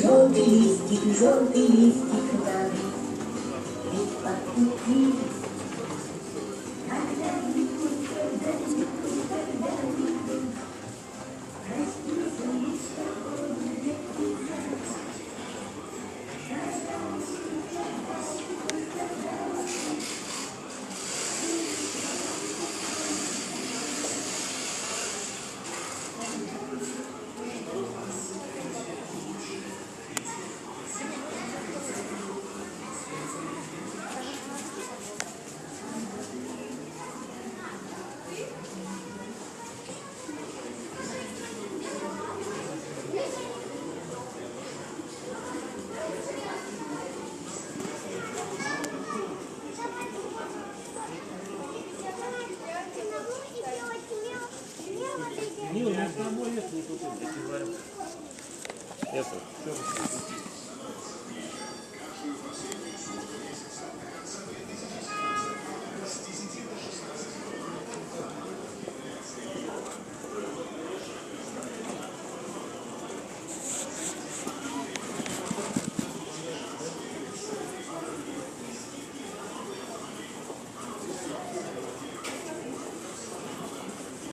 желтый листик на ведь под пути. Не, у меня самой есть, не тут, я тебе говорю. Это, все.